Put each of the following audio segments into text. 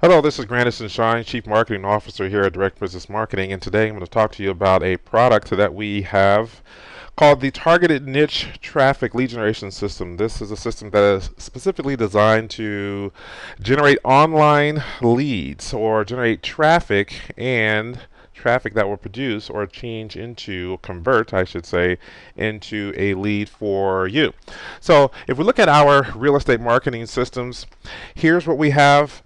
Hello, this is Grandison Shine, Chief Marketing Officer here at Direct Business Marketing, and today I'm going to talk to you about a product that we have called the Targeted Niche Traffic Lead Generation System. This is a system that is specifically designed to generate online leads or generate traffic and traffic that will produce or change into, convert, I should say, into a lead for you. So if we look at our real estate marketing systems, here's what we have.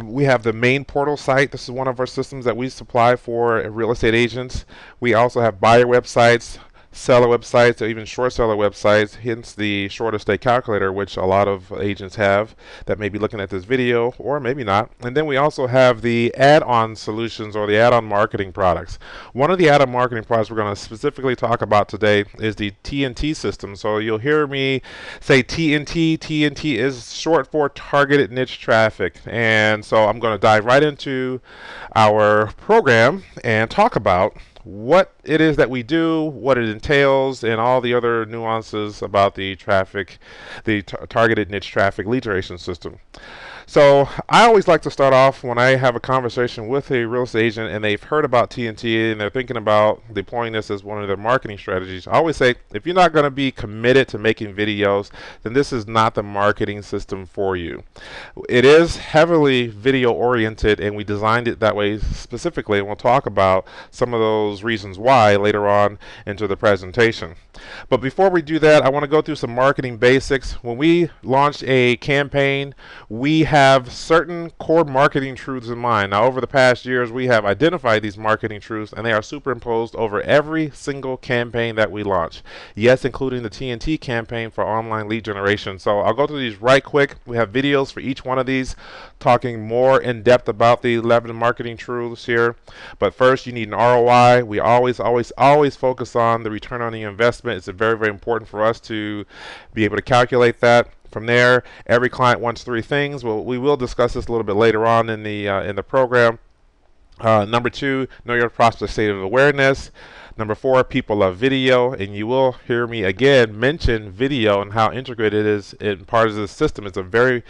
We have the main portal site. This is one of our systems that we supply for real estate agents. We also have buyer websites, seller websites, or even short seller websites, hence the short estate calculator, which a lot of agents have that may be looking at this video, or maybe not. And then we also have the add-on solutions or the add-on marketing products. One of the add-on marketing products we're going to specifically talk about today is the TNT system. So you'll hear me say TNT. TNT is short for Targeted Niche Traffic. And so I'm going to dive right into our program and talk about what it is that we do, what it entails, and all the other nuances about the traffic, the targeted niche traffic lead generation system. So I always like to start off when I have a conversation with a real estate agent and they've heard about TNT and they're thinking about deploying this as one of their marketing strategies. I always say, if you're not going to be committed to making videos, then this is not the marketing system for you. It is heavily video oriented and we designed it that way specifically, and we'll talk about some of those reasons why later on into the presentation. But before we do that, I want to go through some marketing basics. When we launch a campaign, we have certain core marketing truths in mind. Now, over the past years, we have identified these marketing truths and they are superimposed over every single campaign that we launch. Yes, including the TNT campaign for online lead generation. So I'll go through these right quick. We have videos for each one of these talking more in depth about the 11 marketing truths here. But first, you need an ROI. We always focus on the return on the investment. It's very, very important for us to be able to calculate that. From there, every client wants three things. Well, we will discuss this a little bit later on in the program. Number two, know your prospect state of awareness. Number four, people love video, and you will hear me again mention video and how integrated it is in part of the system. It's a very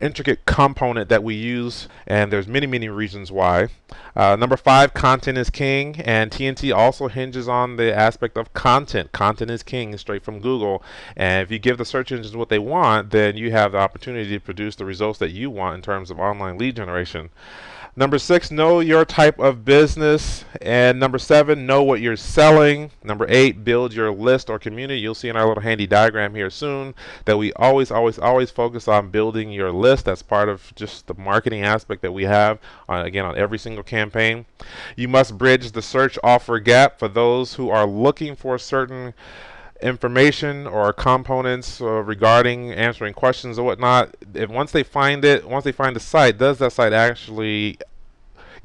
intricate component that we use, and there's many, many reasons why. Number five, content is king, and TNT also hinges on the aspect of content. Content is king, straight from Google, and if you give the search engines what they want, then you have the opportunity to produce the results that you want in terms of online lead generation. Number six, know your type of business. And number seven, know what you're selling. Number eight, build your list or community. You'll see in our little handy diagram here soon that we always focus on building your list. That's part of just the marketing aspect that we have, again, on every single campaign. You must bridge the search offer gap for those who are looking for certain information or components regarding answering questions or whatnot. If once they find the site, does that site actually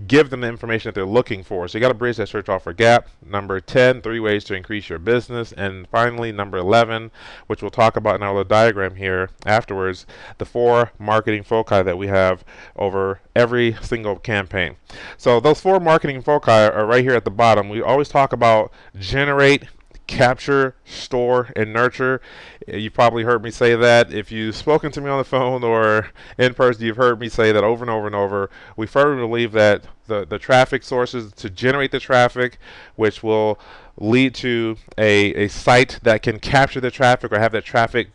give them the information that they're looking for? So you got to bridge that search offer gap. Number 10, 3 ways to increase your business. And finally, number 11, which we'll talk about in our little diagram here afterwards, the 4 marketing foci that we have over every single campaign. So those 4 marketing foci are right here at the bottom. We always talk about generate, capture, store, and nurture. You've probably heard me say that. If you've spoken to me on the phone or in person, you've heard me say that over and over and over. We firmly believe that the traffic sources to generate the traffic, which will lead to a site that can capture the traffic or have that traffic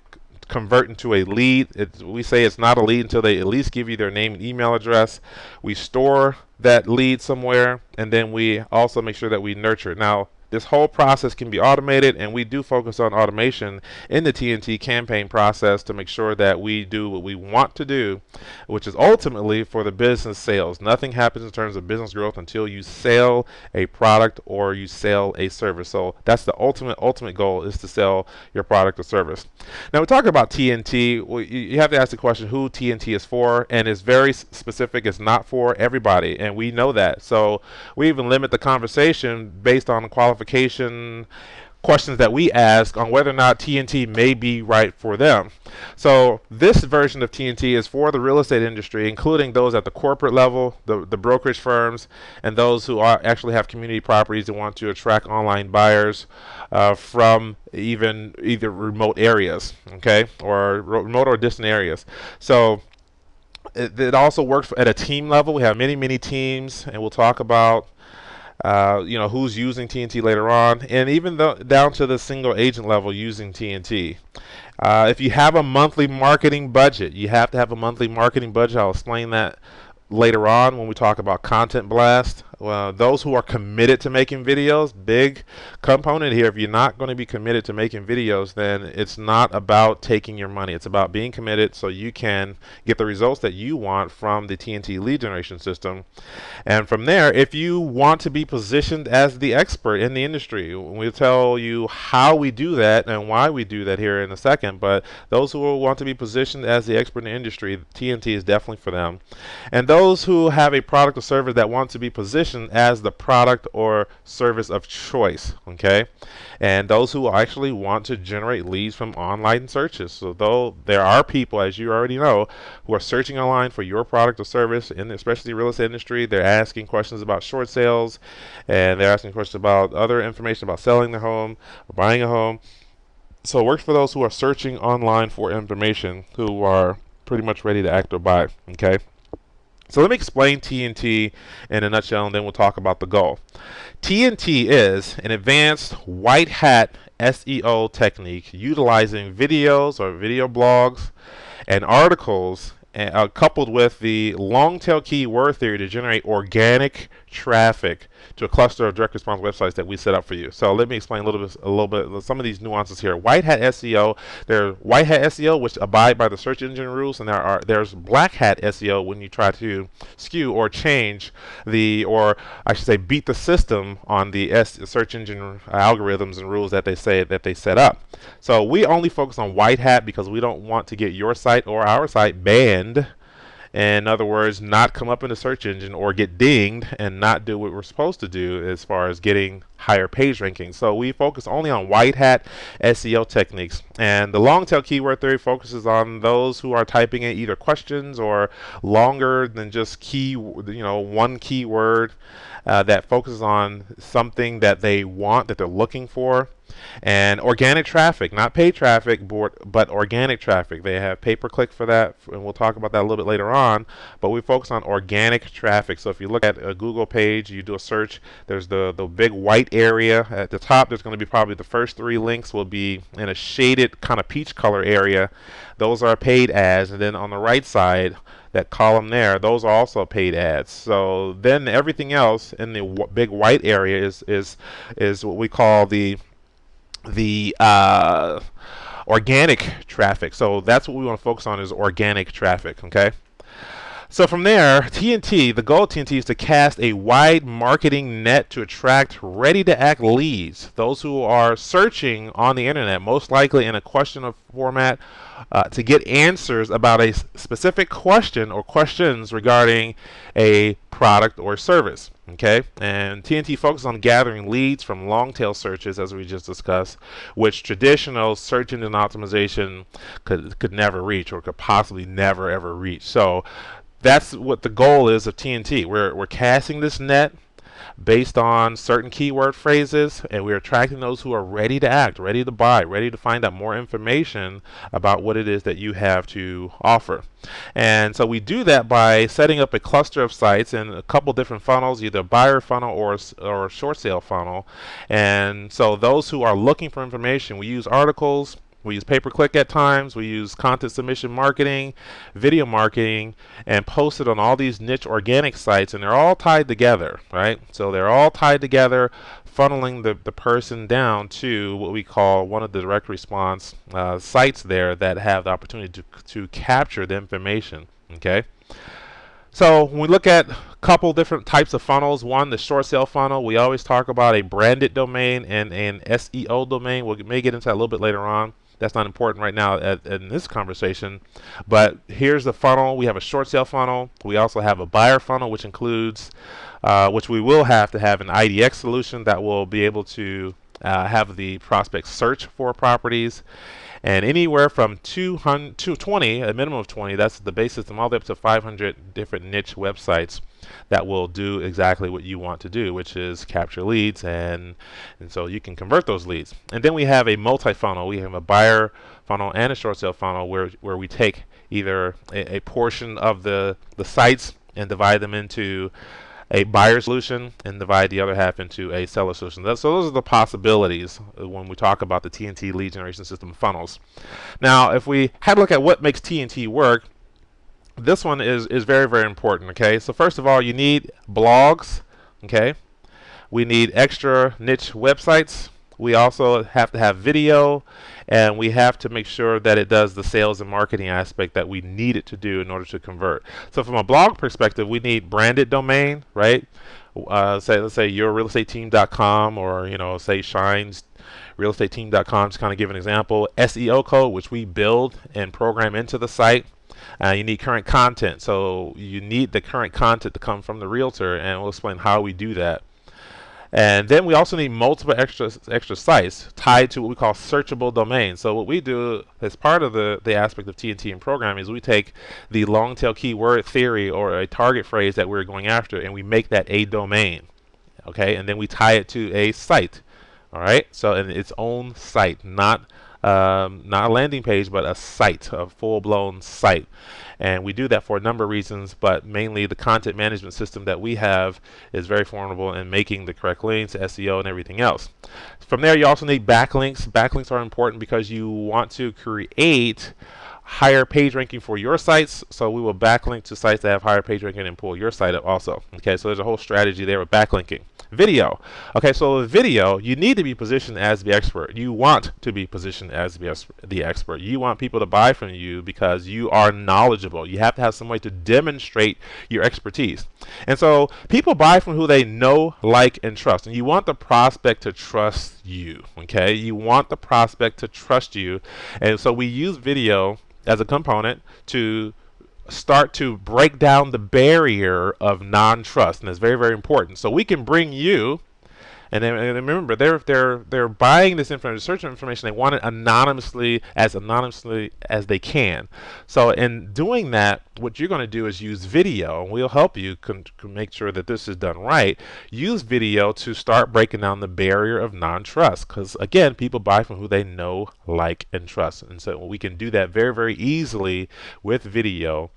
convert into a lead. We say it's not a lead until they at least give you their name and email address. We store that lead somewhere, and then we also make sure that we nurture it. Now, this whole process can be automated, and we do focus on automation in the TNT campaign process to make sure that we do what we want to do, which is ultimately for the business sales. Nothing happens in terms of business growth until you sell a product or you sell a service. So that's the ultimate goal, is to sell your product or service. Now, we talk about TNT. You have to ask the question who TNT is for, and it's very specific. It's not for everybody, and we know that. So we even limit the conversation based on the qualification questions that we ask on whether or not TNT may be right for them. So this version of TNT is for the real estate industry, including those at the corporate level, the brokerage firms, and those who actually have community properties and want to attract online buyers from either remote areas, okay, or remote or distant areas. So it also works at a team level. We have many teams, and we'll talk about who's using TNT later on, and even though down to the single agent level using TNT. If you have a monthly marketing budget, you have to have a monthly marketing budget. I'll explain that later on when we talk about content blast. Those who are committed to making videos, big component here. If you're not going to be committed to making videos, then it's not about taking your money. It's about being committed so you can get the results that you want from the TNT lead generation system. And from there, if you want to be positioned as the expert in the industry, we'll tell you how we do that and why we do that here in a second. But those who want to be positioned as the expert in the industry, TNT is definitely for them. And those who have a product or service that want to be positioned as the product or service of choice, okay? And those who actually want to generate leads from online searches. So though there are people, as you already know, who are searching online for your product or service, in especially the real estate industry, they're asking questions about short sales, and they're asking questions about other information about selling their home or buying a home. So it works for those who are searching online for information, who are pretty much ready to act or buy, okay? So let me explain TNT in a nutshell, and then we'll talk about the goal. TNT is an advanced white hat SEO technique utilizing videos or video blogs and articles coupled with the long tail keyword theory to generate organic traffic to a cluster of direct response websites that we set up for you. So let me explain a little bit some of these nuances here. White hat SEO, there's white hat SEO which abide by the search engine rules, and there's black hat SEO when you try to skew or change or I should say beat the system on the search engine algorithms and rules that they set up. So we only focus on white hat because we don't want to get your site or our site banned. In other words, not come up in the search engine or get dinged and not do what we're supposed to do as far as getting higher page rankings. So we focus only on white hat SEO techniques. And the long tail keyword theory focuses on those who are typing in either questions or longer than just one keyword that focuses on something that they want, that they're looking for. And organic traffic, not paid traffic, but organic traffic. They have pay-per-click for that, and we'll talk about that a little bit later on. But we focus on organic traffic. So if you look at a Google page, you do a search, there's the big white area. At the top, there's going to be probably the first 3 links will be in a shaded kind of peach color area. Those are paid ads. And then on the right side, that column there, those are also paid ads. So then everything else in the big white area is what we call the organic traffic. So that's what we want to focus on, is organic traffic, okay? So from there, the goal of TNT is to cast a wide marketing net to attract ready-to-act leads, those who are searching on the internet, most likely in a question format, to get answers about a specific question or questions regarding a product or service. Okay, and TNT focuses on gathering leads from long tail searches, as we just discussed, which traditional search engine optimization could never reach, or could possibly never ever reach. So that's what the goal is of TNT. We're casting this net based on certain keyword phrases, and we're attracting those who are ready to act, ready to buy, ready to find out more information about what it is that you have to offer. And so we do that by setting up a cluster of sites in a couple different funnels, either a buyer funnel or a short sale funnel. And so those who are looking for information, we use articles, we use pay-per-click at times, we use content submission marketing, video marketing, and post it on all these niche organic sites, and they're all tied together, right? So they're all tied together, funneling the person down to what we call one of the direct response sites there that have the opportunity to capture the information, okay? So when we look at a couple different types of funnels, one, the short sale funnel, we always talk about a branded domain and an SEO domain. We may get into that a little bit later on. That's not important right now in this conversation. But here's the funnel. We have a short sale funnel. We also have a buyer funnel, which includes, which we will have to have an IDX solution that will be able to have the prospect search for properties, and anywhere from 200 to 20, a minimum of 20, that's the base system, all the way up to 500 different niche websites that will do exactly what you want to do, which is capture leads, and so you can convert those leads. And then we have a multi-funnel. We have a buyer funnel and a short sale funnel where we take either a portion of the sites and divide them into a buyer solution and divide the other half into a seller solution. So those are the possibilities when we talk about the TNT lead generation system funnels. Now, if we had a look at what makes TNT work, this one is very, very important. Okay, so first of all, you need blogs. Okay, we need extra niche websites. We also have to have video, and we have to make sure that it does the sales and marketing aspect that we need it to do in order to convert. So from a blog perspective, we need branded domain, right? Let's say yourrealestateteam.com, or say shinesrealestateteam.com, just kind of give an example. SEO code, which we build and program into the site. You need current content, so you need the current content to come from the realtor, and we'll explain how we do that. And then we also need multiple extra sites tied to what we call searchable domains. So what we do as part of the aspect of TNT and programming is we take the long tail keyword theory or a target phrase that we're going after, and we make that a domain. Okay, and then we tie it to a site. All right, so in its own site, not a landing page, but a site, a full-blown site. And we do that for a number of reasons, but mainly the content management system that we have is very formidable in making the correct links, SEO, and everything else. From there, you also need backlinks. Backlinks are important because you want to create higher page ranking for your sites, so we will backlink to sites that have higher page ranking and pull your site up also. Okay, so there's a whole strategy there with backlinking. Video. Okay, so with video, you need to be positioned as the expert. You want to be positioned as the expert. You want people to buy from you because you are knowledgeable. You have to have some way to demonstrate your expertise. And so people buy from who they know, like, and trust. And you want the prospect to trust you. Okay, you want the prospect to trust you. And so we use video as a component to start to break down the barrier of non-trust, and it's very, very important. So we can bring you, and remember, they're buying this information, search information. They want it anonymously as they can. So in doing that, what you're going to do is use video, and we'll help you make sure that this is done right. Use video to start breaking down the barrier of non-trust, because again, people buy from who they know, like, and trust, and so we can do that very, very easily with video,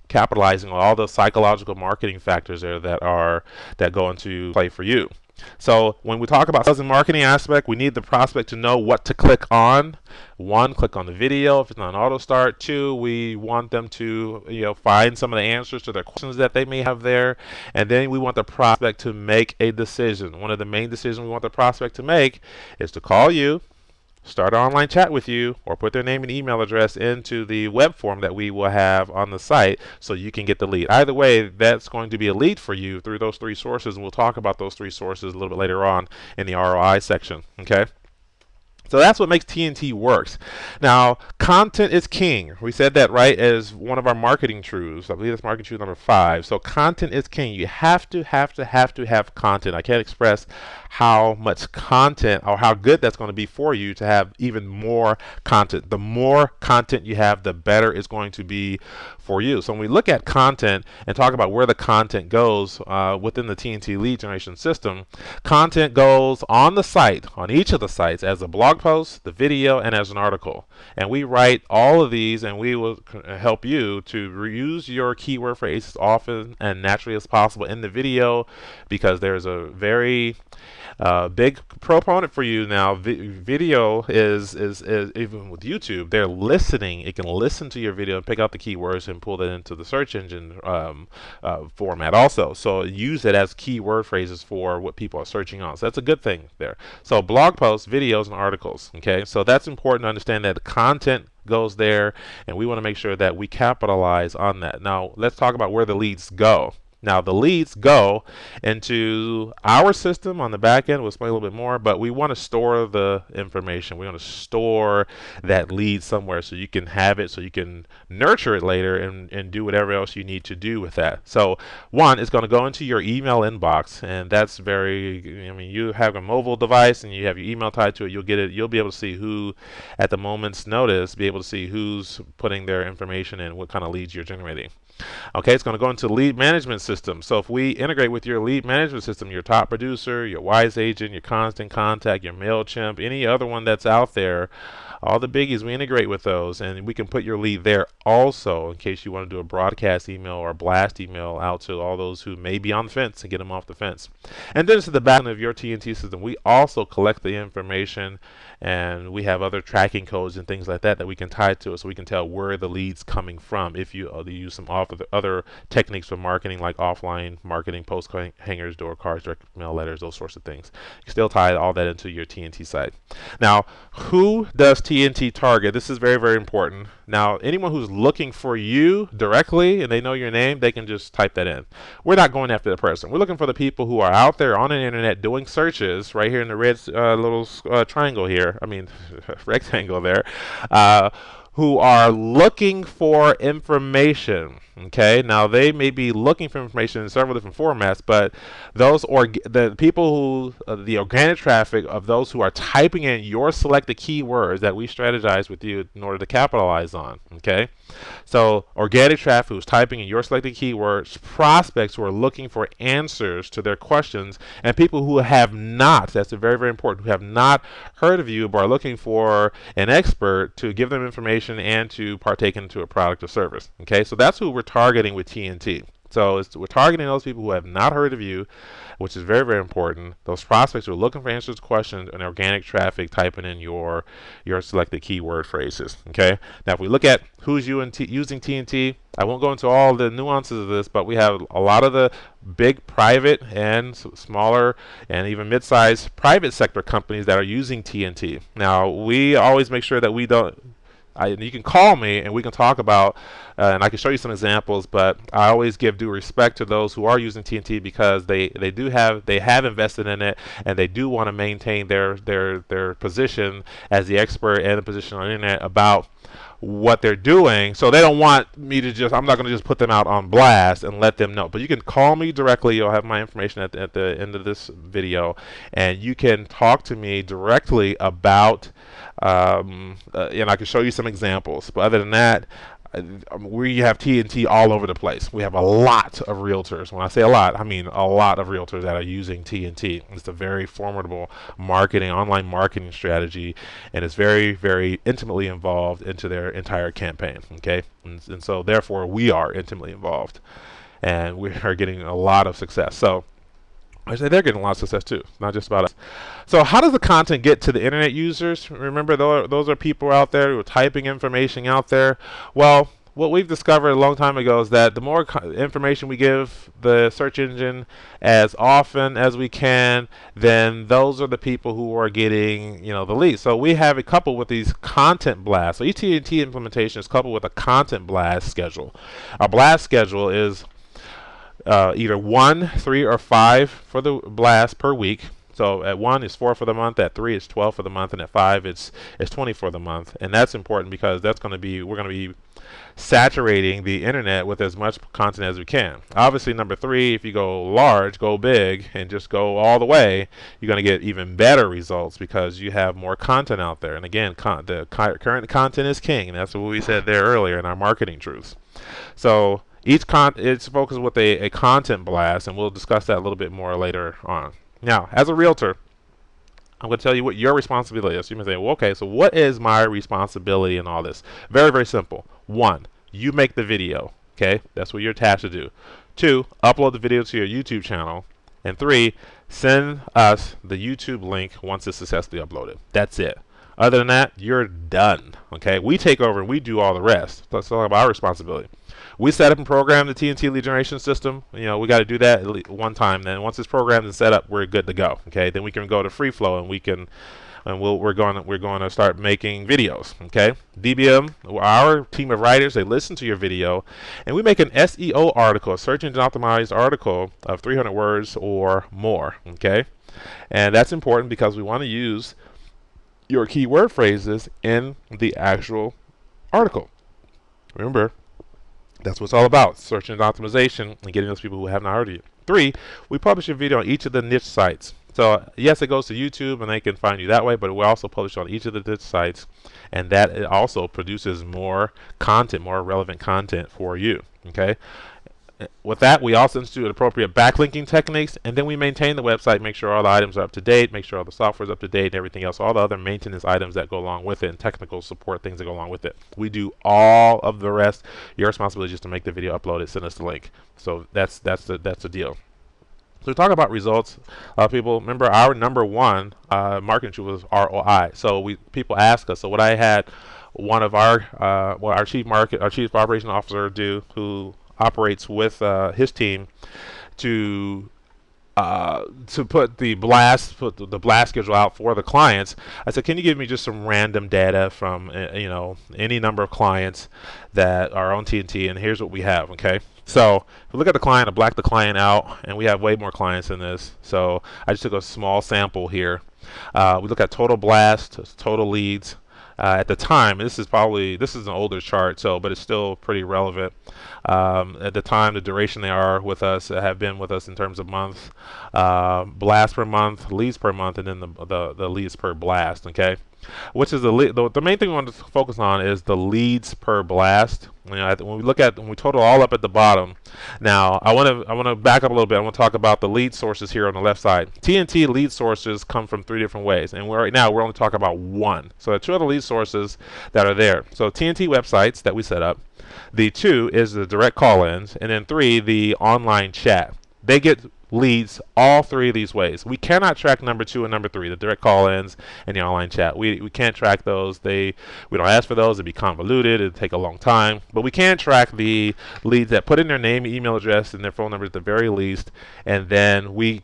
capitalizing on all the psychological marketing factors there that go into play for you. So when we talk about sales and marketing aspect, we need the prospect to know what to click on. One, click on the video if it's not an auto start. Two, we want them to find some of the answers to their questions that they may have there. And then we want the prospect to make a decision. One of the main decisions we want the prospect to make is to call you, start an online chat with you, or put their name and email address into the web form that we will have on the site so you can get the lead. Either way, that's going to be a lead for you through those three sources, and we'll talk about those three sources a little bit later on in the ROI section. Okay? So that's what makes TNT works. Now, content is king. We said that, right, as one of our marketing truths. I believe that's marketing truth number 5. So content is king. You have to have content. I can't express how much content or how good that's going to be for you to have even more content. The more content you have, the better it's going to be for you. So when we look at content and talk about where the content goes within the TNT lead generation system, content goes on the site, on each of the sites, as a blog post, the video, and as an article. And we write all of these, and we will help you to reuse your keyword phrases as often and naturally as possible in the video, because there's a very big proponent for you now. Video is even with YouTube, they're listening. It can listen to your video and pick out the keywords and pull that into the search engine format also. So use it as keyword phrases for what people are searching on. So that's a good thing there. So blog posts, videos, and articles. Okay, so that's important to understand that the content goes there, and we want to make sure that we capitalize on that. Now let's talk about where the leads go. Now the leads go into our system on the back end. We'll explain a little bit more, but we want to store the information. We want to store that lead somewhere so you can have it, so you can nurture it later and do whatever else you need to do with that. So one, it's going to go into your email inbox, and that's very, I mean, you have a mobile device and you have your email tied to it, you'll get it, you'll be able to see who, at the moment's notice, be able to see who's putting their information in, what kind of leads you're generating. Okay, it's going to go into lead management system. So if we integrate with your lead management system, your top producer, your wise agent, your constant contact, your MailChimp, any other one that's out there, all the biggies, we integrate with those, and we can put your lead there also in case you want to do a broadcast email or a blast email out to all those who may be on the fence and get them off the fence. And then to the back end of your TNT system, we also collect the information, and we have other tracking codes and things like that that we can tie to it, so we can tell where the lead's coming from. If you use some other techniques for marketing, like offline marketing, post hangers, door cards, direct mail letters, those sorts of things, you still tie all that into your TNT site. Now, who does TNT target? This is very, very important. Now, anyone who's looking for you directly and they know your name, they can just type that in. We're not going after the person. We're looking for the people who are out there on the internet doing searches right here in the red little triangle here. I mean, rectangle there. Who are looking for information. Okay, now they may be looking for information in several different formats, but the people who the organic traffic of those who are typing in your selected keywords that we strategize with you in order to capitalize on. Okay, so organic traffic who's typing in your selected keywords, prospects who are looking for answers to their questions, and people who have not, that's very, very important, who have not heard of you but are looking for an expert to give them information and to partake into a product or service. Okay, so that's who we're targeting with TNT. So we're targeting those people who have not heard of you, which is very, very important. Those prospects who are looking for answers to questions and organic traffic typing in your selected keyword phrases. Okay. Now, if we look at who's using TNT, I won't go into all the nuances of this, but we have a lot of the big private and smaller and even mid-sized private sector companies that are using TNT. Now, we always make sure that we don't. You can call me and we can talk about, and I can show you some examples, but I always give due respect to those who are using TNT because they have invested in it, and they do want to maintain their position as the expert and the position on the internet about what they're doing. So they don't want me to I'm not going to just put them out on blast and let them know. But you can call me directly. You'll have my information at the end of this video, and you can talk to me directly about and I can show you some examples. But other than that, we have TNT all over the place. We have a lot of realtors. When I say a lot, I mean a lot of realtors that are using TNT. It's a very formidable online marketing strategy, and it's very, very intimately involved into their entire campaign. Okay, and so therefore we are intimately involved, and we are getting a lot of success. So I say they're getting a lot of success too, not just about us. So how does the content get to the internet users? Remember, those are people out there who are typing information out there. Well, what we've discovered a long time ago is that the more information we give the search engine as often as we can, then those are the people who are getting, the leads. So we have it coupled with these content blasts. So each TNT implementation is coupled with a content blast schedule. A blast schedule is either 1, 3, or 5 for the blast per week. So at 1 it's 4 for the month, at 3 it's 12 for the month, and at 5 it's 20 for the month. And that's important because we're going to be saturating the internet with as much content as we can. Obviously, number 3, if you go large, go big, and just go all the way, you're going to get even better results because you have more content out there. And again, the current content is king, and that's what we said there earlier in our marketing truths. So it's focused with a content blast, and we'll discuss that a little bit more later on. Now, as a realtor, I'm going to tell you what your responsibility is. You may say, well, okay, so what is my responsibility in all this? Very, very simple. 1, you make the video. Okay, that's what you're tasked to do. 2, upload the video to your YouTube channel. And 3, send us the YouTube link once it's successfully uploaded. That's it. Other than that, you're done. Okay, we take over and we do all the rest. Let's talk about our responsibility. We set up and program the TNT lead generation system. We got to do that at least one time. Then once it's programmed and set up, we're good to go. Okay, then we can go to free flow and we can and we're going to start making videos. Okay, DBM, our team of writers, they listen to your video, and we make an SEO article, a search engine optimized article of 300 words or more. Okay, and that's important because we want to use your keyword phrases in the actual article. Remember, that's what it's all about, search engine optimization and getting those people who have not heard of you. 3, we publish a video on each of the niche sites. So yes, it goes to YouTube and they can find you that way, but we also publish on each of the niche sites, and that it also produces more content, more relevant content for you. Okay. With that, we also institute appropriate backlinking techniques, and then we maintain the website, make sure all the items are up to date, make sure all the software is up to date, and everything else, all the other maintenance items that go along with it, and technical support things that go along with it. We do all of the rest. Your responsibility is just to make the video, upload it, send us the link. So that's the deal. So we talk about results. People remember our number one marketing tool was ROI. So people ask us. So what I had one of our chief operations officer do, who operates with his team, to put the blast schedule out for the clients. I said, can you give me just some random data from any number of clients that are on TNT, and here's what we have. Okay, so if we look at the client, I blacked the client out, and we have way more clients than this. So I just took a small sample here. We look at total blast, total leads. At the time, this is an older chart, but it's still pretty relevant. At the time, the duration they are with us, have been with us in terms of months, blast per month, leads per month, and then the leads per blast. Okay, which is the main thing we want to focus on is the leads per blast. When we total all up at the bottom. Now I want to back up a little bit. I want to talk about the lead sources here on the left side. TNT lead sources come from 3 different ways, and right now we're only talking about 1. So there are 2 other lead sources that are there. So TNT websites that we set up. The 2 is the direct call-ins, and then 3, the online chat. They get leads all 3 of these ways. We cannot track number 2 and number 3, the direct call-ins and the online chat. We can't track those. We don't ask for those. It'd be convoluted. It'd take a long time. But we can track the leads that put in their name, email address, and their phone number at the very least, and then we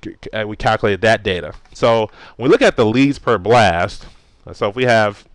calculate that data. So when we look at the leads per blast, so if we have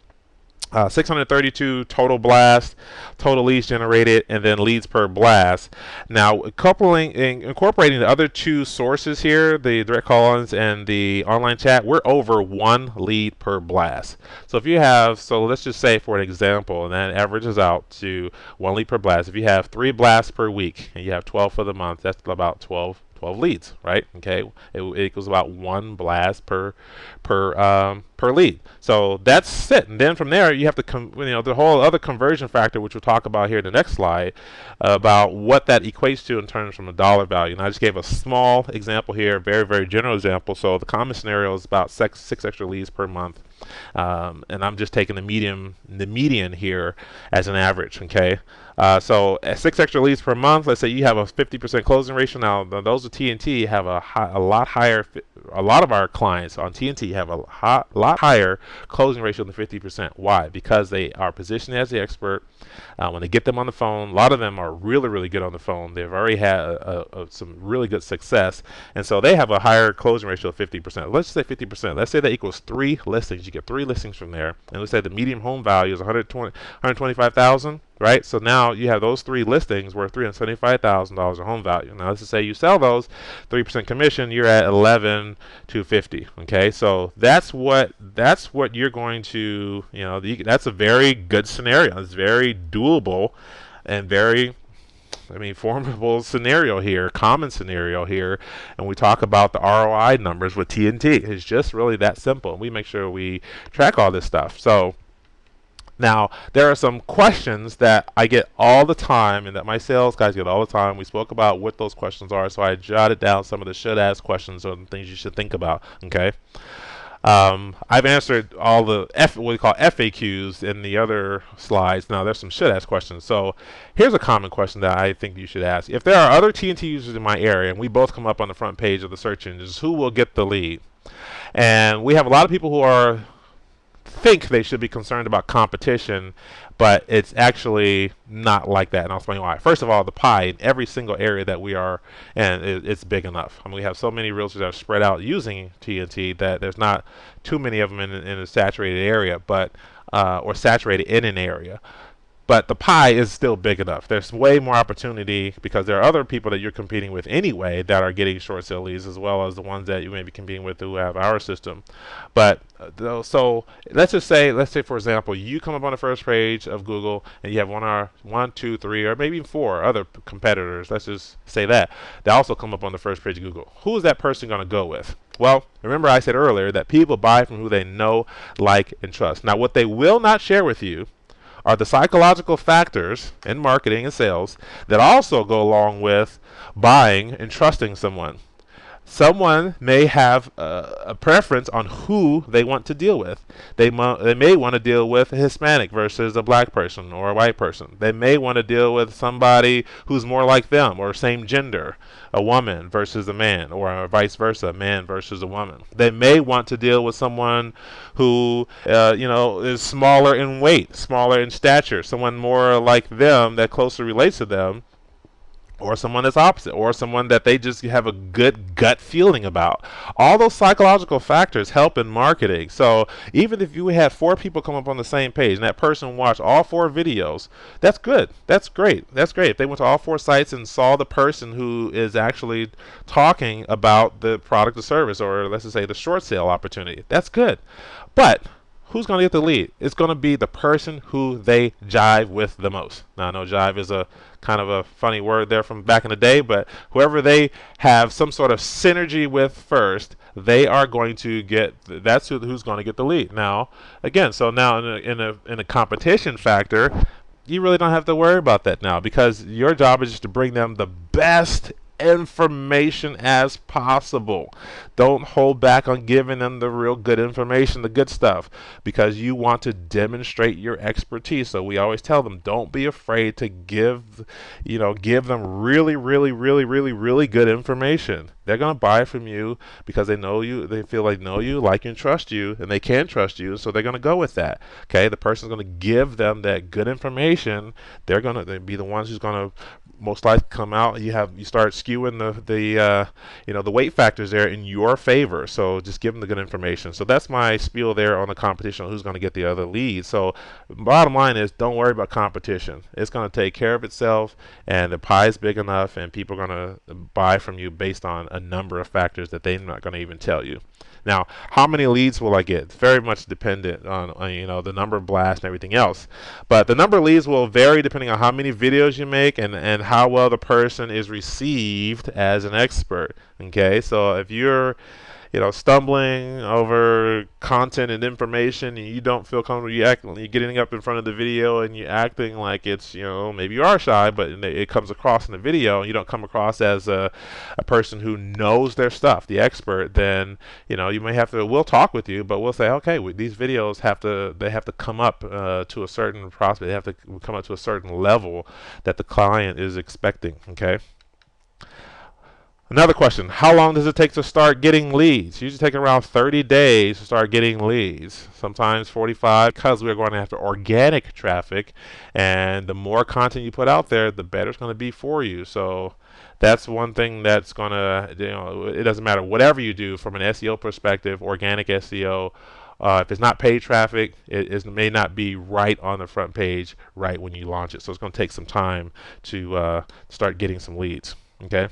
632 total blast, total leads generated, and then leads per blast. Now, incorporating the other 2 sources here, the direct call-ins and the online chat, we're over 1 lead per blast. So if you have, let's just say for an example, and that averages out to 1 lead per blast. If you have 3 blasts per week and you have 12 for the month, that's about 12 leads, right? Okay, it equals about 1 blast per lead. So that's it. And then from there, you have to the whole other conversion factor, which we'll talk about here in the next slide, about what that equates to in terms from a dollar value. And I just gave a small example here, very, very general example. So the common scenario is about 6 extra leads per month. And I'm just taking the median here as an average. Okay, so at 6 extra leads per month, let's say you have a 50% closing ratio. Now those with TNT have a lot higher. A lot of our clients on TNT have a lot higher closing ratio than 50%. Why? Because they are positioned as the expert. When they get them on the phone, a lot of them are really, really good on the phone. They've already had some really good success, and so they have a higher closing ratio of 50%. Let's say 50%. Let's say that equals 3 listings. You get 3 listings from there, and let's say the median home value is 125,000. Right, so now you have those 3 listings worth $375,000 of home value. Now let's just say you sell those, 3% commission, you're at 11,250. Okay, so that's what you're going to, that's a very good scenario. It's very doable and very, formidable scenario here, common scenario here, and we talk about the ROI numbers with TNT. It's just really that simple. We make sure we track all this stuff. So now, there are some questions that I get all the time and that my sales guys get all the time. We spoke about what those questions are, so I jotted down some of the should-ask questions or the things you should think about. Okay, I've answered all the what we call FAQs in the other slides. Now, there's some should-ask questions. So here's a common question that I think you should ask. If there are other TNT users in my area and we both come up on the front page of the search engines, who will get the lead? And we have a lot of people who are think they should be concerned about competition, but it's actually not like that, and I'll explain why. First of all, the pie in every single area that we are in, it's big enough. I mean, we have so many realtors that are spread out using TNT that there's not too many of them in a saturated area, but or saturated in an area. But the pie is still big enough. There's way more opportunity because there are other people that you're competing with anyway that are getting short sale leads, as well as the ones that you may be competing with who have our system. But so let's say for example, you come up on the first page of Google and you have one, two, three, or maybe four other competitors. Let's just say that they also come up on the first page of Google. Who is that person going to go with? Well, remember I said earlier that people buy from who they know, like, and trust. Now, what they will not share with you are the psychological factors in marketing and sales that also go along with buying and trusting someone. Someone may have a preference on who they want to deal with. They may want to deal with a Hispanic versus a black person or a white person. They may want to deal with somebody who's more like them or same gender, a woman versus a man, or vice versa, a man versus a woman. They may want to deal with someone who is smaller in weight, smaller in stature, someone more like them that closely relates to them, or someone that's opposite, or someone that they just have a good gut feeling about. All those psychological factors help in marketing. So even if you had four people come up on the same page and that person watched all four videos, that's good. That's great. That's great. If they went to all four sites and saw the person who is actually talking about the product or service, or let's just say the short sale opportunity, that's good. But who's going to get the lead? It's going to be the person who they jive with the most. Now, I know jive is a kind of a funny word there from back in the day, but whoever they have some sort of synergy with first, they are going to get, that's who's going to get the lead. Now, again, so now in a competition factor, you really don't have to worry about that now, because your job is just to bring them the best information as possible. Don't hold back on giving them the real good information, the good stuff, because you want to demonstrate your expertise. So we always tell them, don't be afraid to give them really, really, really, really, really good information. They're going to buy from you because they know you, they feel like know you, like you, and trust you, and they can trust you, so they're going to go with that. Okay, the person's going to give them that good information. They're going to be the ones who's going to most likely come out. You start skewing the weight factors there in your favor. So just give them the good information. So that's my spiel there on the competition, who's going to get the other lead. So bottom line is, don't worry about competition. It's going to take care of itself, and the pie is big enough, and people are going to buy from you based on a number of factors that they're not going to even tell you. Now, how many leads will I get? It's very much dependent on the number of blasts and everything else. But the number of leads will vary depending on how many videos you make and how well the person is received as an expert. Okay, so if you're stumbling over content and information, and you don't feel comfortable, you're getting up in front of the video and you're acting like it's, maybe you are shy, but it comes across in the video, and you don't come across as a person who knows their stuff, the expert, then, you may have to, we'll talk with you, but we'll say, okay, these videos have to come up to a certain prospect, they have to come up to a certain level that the client is expecting, okay? Another question, how long does it take to start getting leads? Usually take around 30 days to start getting leads, sometimes 45, because we're going after organic traffic, and the more content you put out there, the better it's going to be for you. So that's one thing that's going to, it doesn't matter whatever you do from an SEO perspective, organic SEO, if it's not paid traffic, it may not be right on the front page right when you launch it. So it's going to take some time to start getting some leads, okay?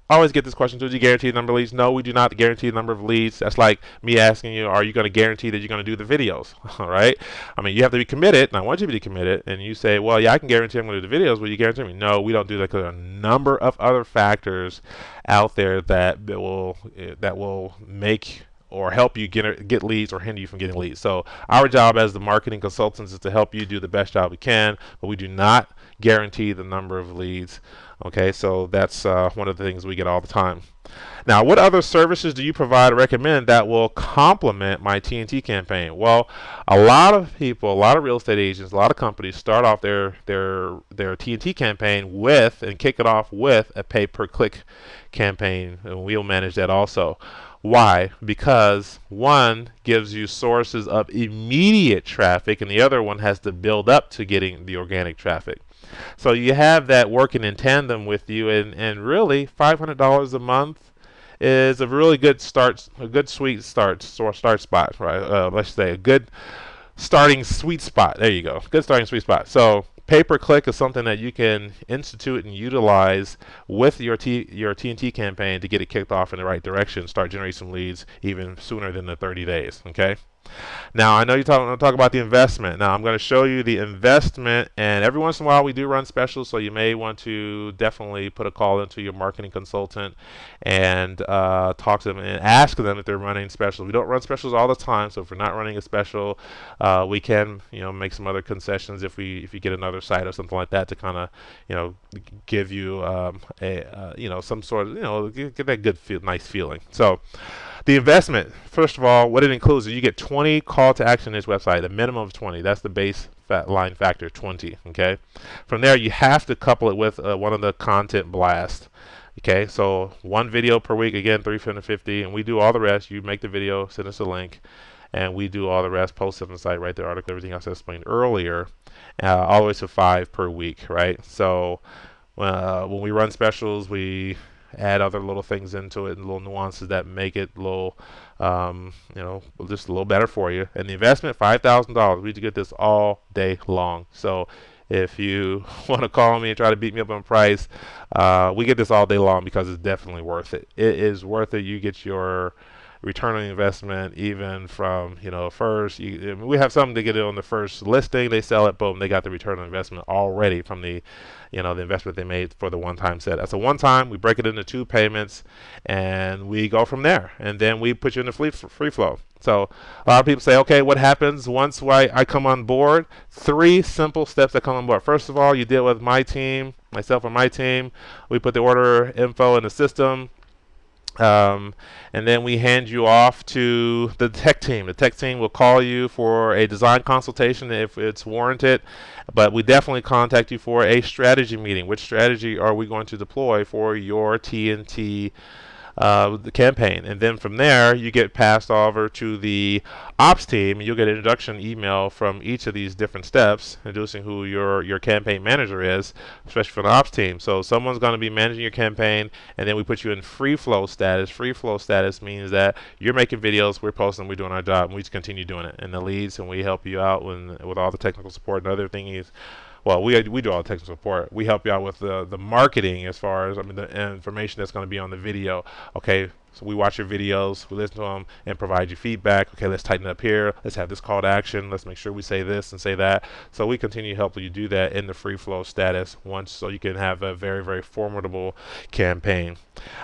I always get this question, do you guarantee the number of leads? No, we do not guarantee the number of leads. That's like me asking you, are you going to guarantee that you're going to do the videos? All right? I mean, you have to be committed, and I want you to be committed, and you say, well, yeah, I can guarantee I'm going to do the videos. Will you guarantee me? No, we don't do that, because there are a number of other factors out there that will make or help you get leads or hinder you from getting leads. So our job as the marketing consultants is to help you do the best job we can, but we do not guarantee the number of leads. Okay, so that's one of the things we get all the time. Now, what other services do you provide or recommend that will complement my TNT campaign? Well, a lot of people, a lot of real estate agents, a lot of companies start off their TNT campaign with and kick it off with a pay-per-click campaign, and we'll manage that also. Why? Because one gives you sources of immediate traffic and the other one has to build up to getting the organic traffic. So you have that working in tandem with you, and really $500 a month is a really good start, a good sweet start spot, right? Let's say a good starting sweet spot. There you go. Good starting sweet spot. So pay per click is something that you can institute and utilize with your TNT campaign to get it kicked off in the right direction. Start generating some leads even sooner than the 30 days. Okay. Now, I know you're talk about the investment. Now, I'm going to show you the investment, and every once in a while we do run specials, so you may want to definitely put a call into your marketing consultant and talk to them and ask them if they're running specials. We don't run specials all the time, so if we're not running a special, we can make some other concessions if you get another site or something like that to kind of give you some sort of get that good nice feeling. So. The investment, first of all, what it includes is you get 20 call to action in this website, a minimum of 20. That's the base line factor, 20. Okay. From there, you have to couple it with one of the content blasts. Okay, so one video per week, again, 350, and we do all the rest. You make the video, send us a link, and we do all the rest, post it on the site, write the article, everything else I explained earlier, all the way to 5 per week, right? So when we run specials, we add other little things into it and little nuances that make it a little, just a little better for you. And the investment, $5,000. We get this all day long. So if you want to call me and try to beat me up on price, we get this all day long because it's definitely worth it. It is worth it. You get your return on investment even from first. We have something to get it on the first listing. They sell it, boom, they got the return on investment already from the the investment they made for the one-time set. That's a one-time. We break it into 2 payments, and we go from there. And then we put you in the free flow. So a lot of people say, okay, what happens once I come on board? 3 simple steps that come on board. First of all, you deal with my team, myself and my team. We put the order info in the system. And then we hand you off to the tech team. The tech team will call you for a design consultation if it's warranted, but we definitely contact you for a strategy meeting. Which strategy are we going to deploy for your TNT the campaign? And then from there you get passed over to the ops team, and you'll get an introduction email from each of these different steps introducing who your campaign manager is, especially for the ops team. So someone's going to be managing your campaign, and then we put you in free flow status. Free flow status means that you're making videos, we're posting, we're doing our job, and we just continue doing it. And the leads, and we help you out with all the technical support and other things. Well, we do all the technical support. We help you out with the marketing as far as the information that's going to be on the video. Okay, so we watch your videos, we listen to them, and provide you feedback. Okay, let's tighten up here. Let's have this call to action. Let's make sure we say this and say that. So we continue to help you do that in the free flow status so you can have a very, very formidable campaign.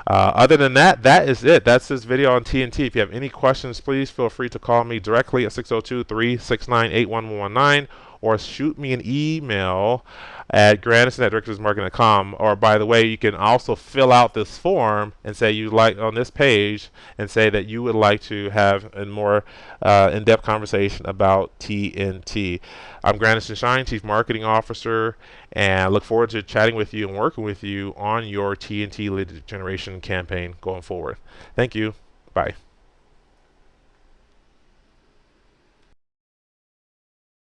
Other than that, that is it. That's this video on TNT. If you have any questions, please feel free to call me directly at 602-369-8119. Or shoot me an email at grandison@directorsmarketing.com. Or by the way, you can also fill out this form and say you like on this page and say that you would like to have a more in-depth conversation about TNT. I'm Grandison Shine, Chief Marketing Officer, and I look forward to chatting with you and working with you on your TNT lead generation campaign going forward. Thank you. Bye.